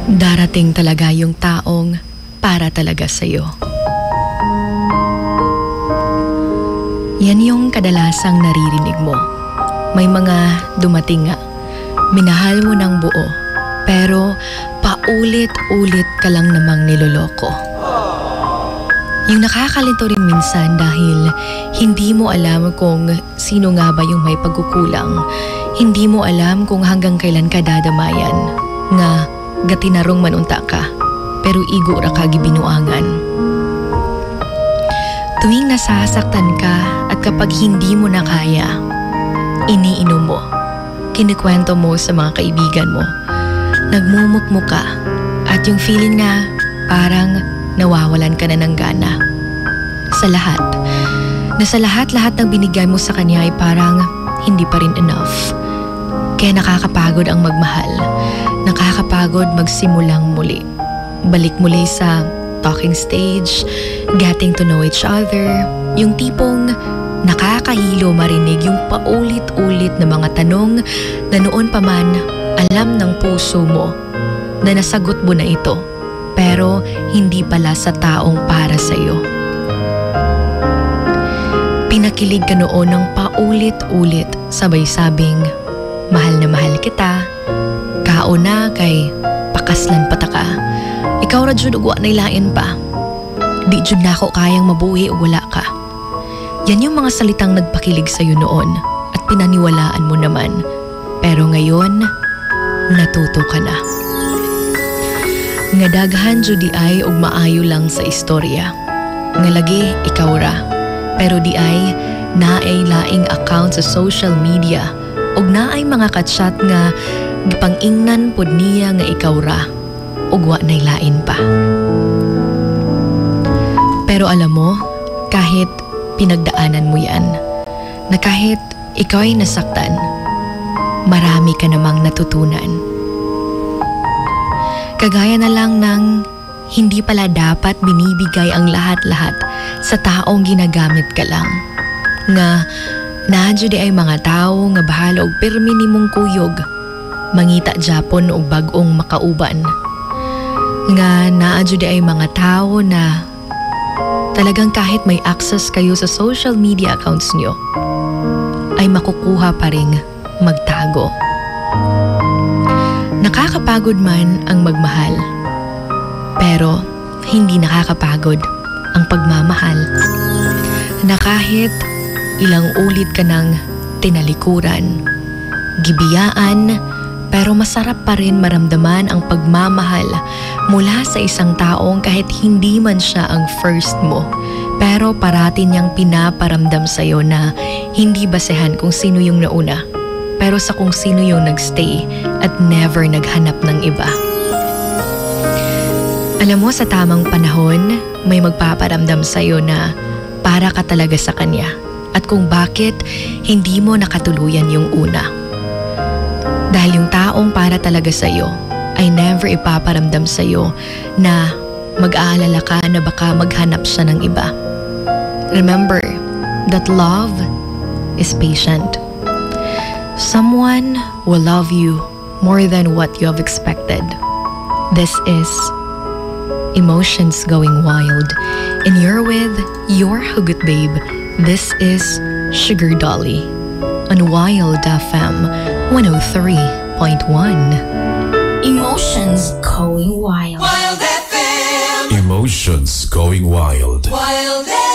Darating talaga yung taong para talaga sa'yo. Yan yung kadalasang naririnig mo. May mga dumating nga, minahal mo ng buo, pero paulit-ulit ka lang namang niloloko. Yung nakakalito rin minsan dahil hindi mo alam kung sino nga ba yung may pagkukulang. Hindi mo alam kung hanggang kailan ka dadamayan. Nga gatinarong manunta ka, pero igo ra ka gibinuangan. Tuwing nasasaktan ka at kapag hindi mo na kaya, iniinom mo, kinikwento mo sa mga kaibigan mo, nagmumukmuk ka, at yung feeling na parang nawawalan ka na ng gana. Sa lahat ng binigay mo sa kanya ay parang hindi pa rin enough. Kaya nakakapagod ang magmahal, nakakapagod magsimulang muli. Balik muli sa talking stage, getting to know each other, yung tipong nakakahilo marinig yung paulit-ulit na mga tanong na noon pa man alam ng puso mo na nasagot mo na ito, pero hindi pala sa taong para sa'yo. Pinakilig ka noon ng paulit-ulit, sabay sabing, mahal na mahal kita, kauna kay pakaslan pata ka, ikaw ra jud ugwa na ilain pa, di jud na ako kayang mabuhi o wala ka. Yan yung mga salitang nagpakilig sa'yo noon at pinaniwalaan mo naman, pero ngayon, natuto ka na. Nga daghan jud di ay og maayo lang sa istorya. Nga lagi ikaw ra, pero di ay naay laing account sa social media ug naay mga ka-chat nga gipang-ingnan pod niya nga ikaw ra ug wa nay lain pa. Pero alam mo, kahit pinagdaanan mo yan, na kahit ikaw ay nasaktan, marami ka namang natutunan. Kagaya na lang ng hindi pala dapat binibigay ang lahat-lahat sa taong ginagamit ka lang. Nga nadyo di ay mga tao nga bahala og pirmi nimong kuyog, mangita Japon og bag-ong makauban. Nga nadyo di ay mga tao na talagang kahit may access kayo sa social media accounts nyo, ay makukuha pa ring magtago. Nakakapagod man ang magmahal, pero hindi nakakapagod ang pagmamahal. Na kahit ilang ulit ka ng tinalikuran, gibiyaan, pero masarap pa rin maramdaman ang pagmamahal mula sa isang taong kahit hindi man siya ang first mo, pero parati niyang pinaparamdam sa'yo na hindi basehan kung sino yung nauna, pero sa kung sino yung nagstay at never naghanap ng iba. Alam mo, sa tamang panahon, may magpaparamdam sa'yo na para ka talaga sa kanya at kung bakit hindi mo nakatuluyan yung una. Dahil yung taong para talaga sa'yo ay never ipaparamdam sa'yo na mag-aalala ka na baka maghanap siya ng iba. Remember that love is patient. Someone will love you more than what you have expected. This is Emotions Going Wild. And you're with your Hugot Babe. This is Sugar Dolly on Wild FM 103.1. Emotions Going Wild. Wild FM. Emotions Going Wild. Wild FM.